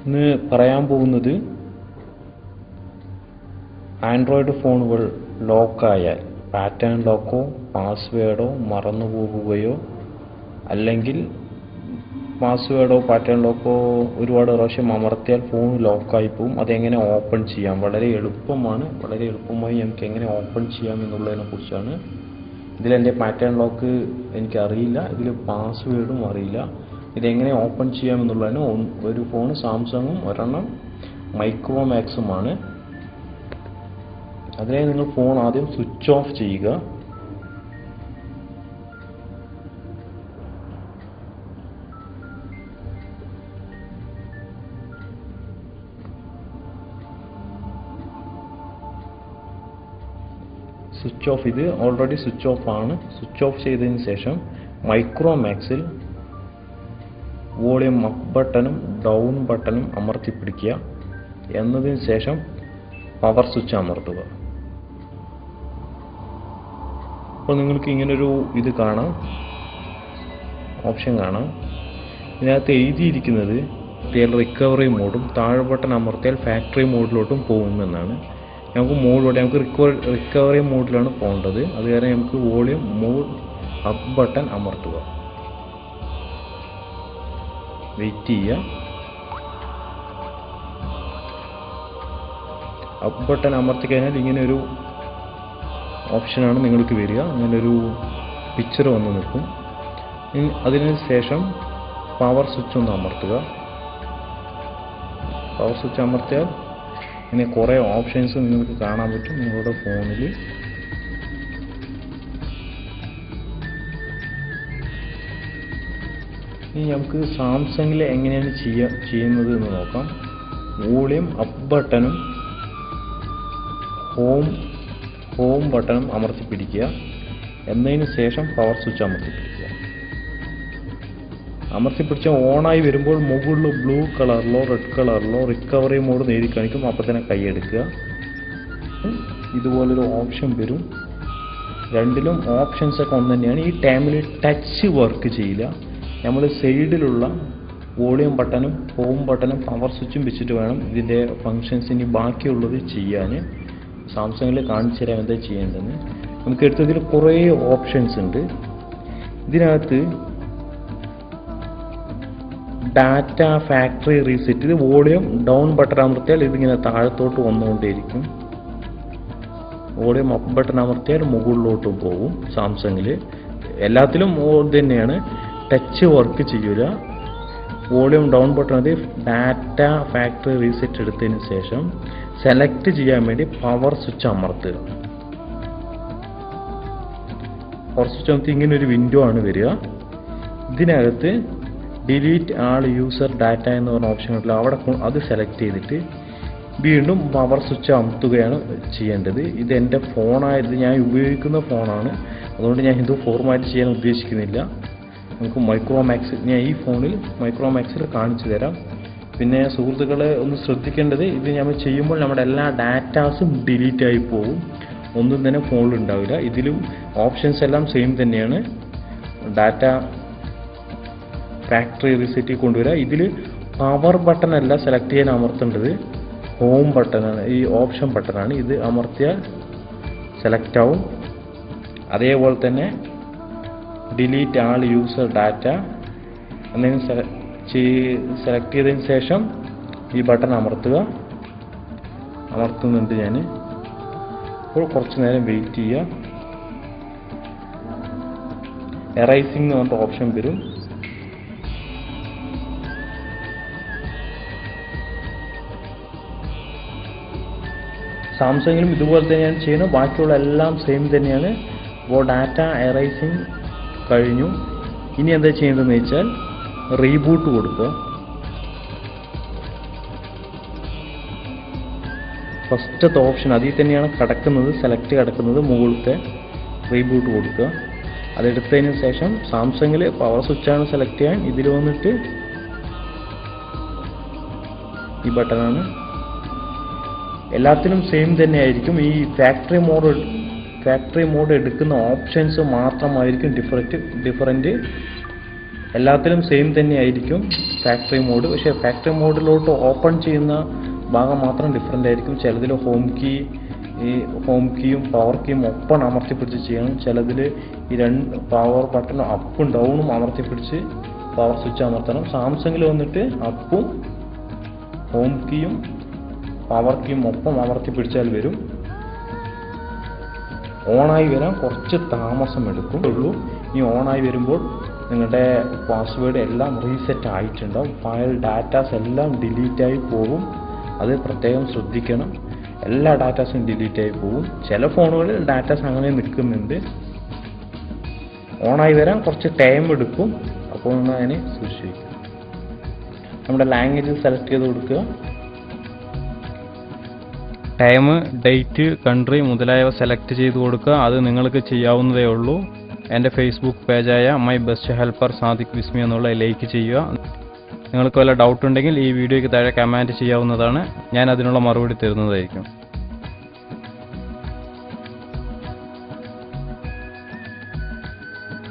ഇന്ന് പറയാൻ പോകുന്നത് ആൻഡ്രോയിഡ് ഫോണുകൾ ലോക്കായാൽ പാറ്റേൺ ലോക്കോ പാസ്വേഡോ മറന്നു പോകുകയോ അല്ലെങ്കിൽ പാസ്വേഡോ പാറ്റേൺ ലോക്കോ ഒരുപാട് പ്രാവശ്യം അമർത്തിയാൽ ഫോൺ ലോക്കായി പോകും. അതെങ്ങനെ ഓപ്പൺ ചെയ്യാം, വളരെ എളുപ്പമായി നമുക്ക് എങ്ങനെ ഓപ്പൺ ചെയ്യാം എന്നുള്ളതിനെ കുറിച്ചാണ്. ഇതിലെൻ്റെ പാറ്റേൺ ലോക്ക് എനിക്കറിയില്ല, ഇതിൽ പാസ്വേഡും അറിയില്ല. ഇതെങ്ങനെ ഓപ്പൺ ചെയ്യാം എന്നുള്ളതിന് ഒരു ഫോൺ സാംസങ്ങും ഒരെണ്ണം മൈക്രോമാക്സുമാണ്. അതിനായി നിങ്ങൾ ഫോൺ ആദ്യം സ്വിച്ച് ഓഫ് ചെയ്യുക. സ്വിച്ച് ഓഫ്, ഇത് ഓൾറെഡി സ്വിച്ച് ഓഫ് ആണ്. സ്വിച്ച് ഓഫ് ചെയ്തതിന് ശേഷം മൈക്രോമാക്സിൽ വോളിയം അപ്പ് ബട്ടണും ഡൗൺ ബട്ടണും അമർത്തി പിടിക്കുക. എന്നതിന് ശേഷം പവർ സ്വിച്ച് അമർത്തുക. അപ്പോൾ നിങ്ങൾക്ക് ഇങ്ങനൊരു ഇത് കാണാം, ഓപ്ഷൻ കാണാം. ഇതിനകത്ത് എഴുതിയിരിക്കുന്നത് റിക്കവറി മോഡും താഴെ ബട്ടൺ അമർത്തിയാൽ ഫാക്ടറി മോഡിലോട്ടും പോകുമെന്നാണ്. നമുക്ക് റിക്കവറി മോഡിലാണ് പോകേണ്ടത്. അത് കാരണം നമുക്ക് വോളിയം മോഡ് അപ്പ് ബട്ടൺ അമർത്തുക. വെയിറ്റ് ചെയ്യുക. അപ്പ് ബട്ടൺ അമർത്തി കഴിഞ്ഞാൽ ഇങ്ങനെയൊരു ഓപ്ഷനാണ് നിങ്ങൾക്ക് വരിക. അങ്ങനൊരു പിക്ചർ വന്ന് നിൽക്കും. അതിന് ശേഷം പവർ സ്വിച്ച് ഒന്ന് അമർത്തുക. പവർ സ്വിച്ച് അമർത്തിയാൽ ഇങ്ങനെ കുറേ ഓപ്ഷൻസ് നിങ്ങൾക്ക് കാണാൻ പറ്റും നിങ്ങളുടെ ഫോണിൽ. ഇനി നമുക്ക് സാംസങ്ങിൽ എങ്ങനെയാണ് ചെയ്യുന്നത് എന്ന് നോക്കാം. വോളിയം അപ്പ് ബട്ടണും ഹോം ബട്ടണും അമർത്തി പിടിക്കുക. എന്നതിന് ശേഷം പവർ സ്വിച്ച് അമർത്തി പിടിക്കുക. അമർത്തി പിടിച്ച ഓണായി വരുമ്പോൾ മുകളിൽ ബ്ലൂ കളറിലോ റെഡ് കളറിലോ റിക്കവറി മോഡ് എഴുതി കാണിക്കും. അപ്പോൾ തന്നെ കൈയെടുക്കുക. ഇതുപോലൊരു ഓപ്ഷൻ വരും. രണ്ടിലും ഓപ്ഷൻസ് ഒക്കെ ഒന്ന് തന്നെയാണ്. ഈ ടൈമിൽ ടച്ച് വർക്ക് ചെയ്യില്ല. നമ്മൾ സൈഡിലുള്ള വോളിയം ബട്ടണും ഹോം ബട്ടണും പവർ സ്വിച്ചും വെച്ചിട്ട് വേണം ഇതിൻ്റെ ഫങ്ഷൻസിന് ബാക്കിയുള്ളത് ചെയ്യാൻ. സാംസങ്ങിൽ കാണിച്ചു തരാം എന്താ ചെയ്യേണ്ടതെന്ന്. നമുക്ക് എടുത്തതിൽ കുറേ ഓപ്ഷൻസ് ഉണ്ട്. ഇതിനകത്ത് ഡാറ്റ ഫാക്ടറി റീസെറ്റ്, ഇത് വോളിയം ഡൗൺ ബട്ടൺ അമർത്തിയാൽ ഇതിങ്ങനെ താഴത്തോട്ട് വന്നുകൊണ്ടേയിരിക്കും. വോളിയം അപ്പ് ബട്ടൺ അമർത്തിയാൽ മുകളിലോട്ടും പോകും. സാംസങ്ങിൽ എല്ലാത്തിലും ഇത് തന്നെയാണ്, ടച്ച് വർക്ക് ചെയ്യൂല. വോളിയം ഡൗൺ ബട്ടൺ അത് ഡാറ്റ ഫാക്ടറി റീസെറ്റ് എടുത്തതിന് ശേഷം സെലക്ട് ചെയ്യാൻ വേണ്ടി പവർ സ്വിച്ച് അമർത്തുക. പവർ സ്വിച്ച് അമർത്തി ഇങ്ങനെ ഒരു വിൻഡോ ആണ് വരിക. ഇതിനകത്ത് ഡിലീറ്റ് ആൾ യൂസർ ഡാറ്റ എന്ന് പറഞ്ഞ ഓപ്ഷൻ ഉണ്ടല്ലോ, അവിടെ അത് സെലക്ട് ചെയ്തിട്ട് വീണ്ടും പവർ സ്വിച്ച് അമർത്തുകയാണ് ചെയ്യേണ്ടത്. ഇത് എൻ്റെ ഫോണായത്, ഞാൻ ഉപയോഗിക്കുന്ന ഫോണാണ്, അതുകൊണ്ട് ഞാൻ ഇത് ഫോർമാറ്റ് ചെയ്യാൻ ഉദ്ദേശിക്കുന്നില്ല. നമുക്ക് മൈക്രോമാക്സ്, ഞാൻ ഈ ഫോണിൽ മൈക്രോമാക്സിൽ കാണിച്ചു തരാം. പിന്നെ സുഹൃത്തുക്കളെ ഒന്ന് ശ്രദ്ധിക്കേണ്ടത്, ഇത് നമ്മൾ ചെയ്യുമ്പോൾ നമ്മുടെ എല്ലാ ഡാറ്റാസും ഡിലീറ്റ് ആയി പോകും. ഒന്നും തന്നെ ഫോണിൽ ഉണ്ടാവില്ല. ഇതിലും ഓപ്ഷൻസ് എല്ലാം സെയിം തന്നെയാണ്. ഡാറ്റ ഫാക്ടറി റീസെറ്റ് കൊണ്ടുവരിക. ഇതിൽ പവർ ബട്ടൺ അല്ല സെലക്ട് ചെയ്യാൻ അമർത്തേണ്ടത്, ഹോം ബട്ടണാണ്, ഈ ഓപ്ഷൻ ബട്ടണാണ്. ഇത് അമർത്തിയാൽ സെലക്ട് ആവും. അതേപോലെ തന്നെ ഡിലീറ്റ് ആൾ യൂസർ ഡാറ്റ എന്നതിന് സെലക്ട് ചെയ്തതിന് ശേഷം ഈ ബട്ടൺ അമർത്തുന്നുണ്ട് ഞാൻ. അപ്പോൾ കുറച്ച് നേരം വെയിറ്റ് ചെയ്യുക. എറൈസിംഗ് എന്ന് പറഞ്ഞ ഓപ്ഷൻ വരും. സാംസങ്ങിലും ഇതുപോലെ തന്നെയാണ് ചെയ്യുന്നത്. ബാക്കിയുള്ള എല്ലാം സെയിം തന്നെയാണ്. അപ്പോൾ ഡാറ്റ എറൈസിങ് കഴിഞ്ഞു. ഇനി എന്താ ചെയ്യേണ്ടതെന്ന് വെച്ചാൽ റീബൂട്ട് കൊടുക്കുക. ഫസ്റ്റത്തെ ഓപ്ഷൻ അതിൽ തന്നെയാണ് കിടക്കുന്നത് മുകളിലത്തെ റീബൂട്ട് കൊടുക്കുക. അതെടുത്തതിന് ശേഷം സാംസങ്ങിൽ പവർ സ്വിച്ചാണ് സെലക്ട് ചെയ്യാൻ. ഇതിൽ വന്നിട്ട് ഈ ബട്ടണാണ്. എല്ലാത്തിലും സെയിം തന്നെ ആയിരിക്കും. ഈ ഫാക്ടറി മോഡ് എടുക്കുന്ന ഓപ്ഷൻസ് മാത്രമായിരിക്കും ഡിഫറൻറ്റ്. എല്ലാത്തിലും സെയിം തന്നെയായിരിക്കും ഫാക്ടറി മോഡ്. പക്ഷേ ഫാക്ടറി മോഡിലോട്ട് ഓപ്പൺ ചെയ്യുന്ന ഭാഗം മാത്രം ഡിഫറെൻ്റ് ആയിരിക്കും. ചിലതിൽ ഹോം കീയും പവർ കീയും ഒപ്പം അമർത്തിപ്പിടിച്ച് ചെയ്യണം. ചിലതിൽ ഈ രണ്ട് പവർ ബട്ടണും അപ്പും ഡൗണും അമർത്തിപ്പിടിച്ച് പവർ സ്വിച്ച് അമർത്തണം. സാംസങ്ങിൽ വന്നിട്ട് അപ്പും ഹോം കീയും പവർ കീയും ഒപ്പം അമർത്തിപ്പിടിച്ചാൽ വരും. ഓണായി വരാൻ കുറച്ച് താമസം എടുക്കും ഉള്ളൂ. ഈ ഓണായി വരുമ്പോൾ നിങ്ങളുടെ പാസ്വേഡ് എല്ലാം റീസെറ്റ് ആയിട്ടുണ്ടാവും. ഫയൽ ഡാറ്റാസ് എല്ലാം ഡിലീറ്റായി പോകും. അത് പ്രത്യേകം ശ്രദ്ധിക്കണം. എല്ലാ ഡാറ്റാസും ഡിലീറ്റായി പോകും. ചില ഫോണുകളിൽ ഡാറ്റാസ് അങ്ങനെ നിൽക്കുന്നുണ്ട്. ഓണായി വരാൻ കുറച്ച് ടൈം എടുക്കും. അപ്പോൾ ഒന്ന് അതിനെ സൂക്ഷിക്കുക. നമ്മുടെ ലാംഗ്വേജ് സെലക്ട് ചെയ്ത് കൊടുക്കുക. ടൈം, ഡേറ്റ്, കൺട്രി മുതലായവ സെലക്ട് ചെയ്ത് കൊടുക്കുക. അത് നിങ്ങൾക്ക് ചെയ്യാവുന്നതേ ഉള്ളൂ. എൻ്റെ ഫേസ്ബുക്ക് പേജായ മൈ ബെസ്റ്റ് ഹെൽപ്പർ സാദിഖ് വിസ്മി എന്നുള്ള ലൈക്ക് ചെയ്യുക. നിങ്ങൾക്ക് വല്ല ഡൗട്ട് ഉണ്ടെങ്കിൽ ഈ വീഡിയോയ്ക്ക് താഴെ കമൻറ്റ് ചെയ്യാവുന്നതാണ്. ഞാൻ അതിനുള്ള മറുപടി തരുന്നതായിരിക്കും.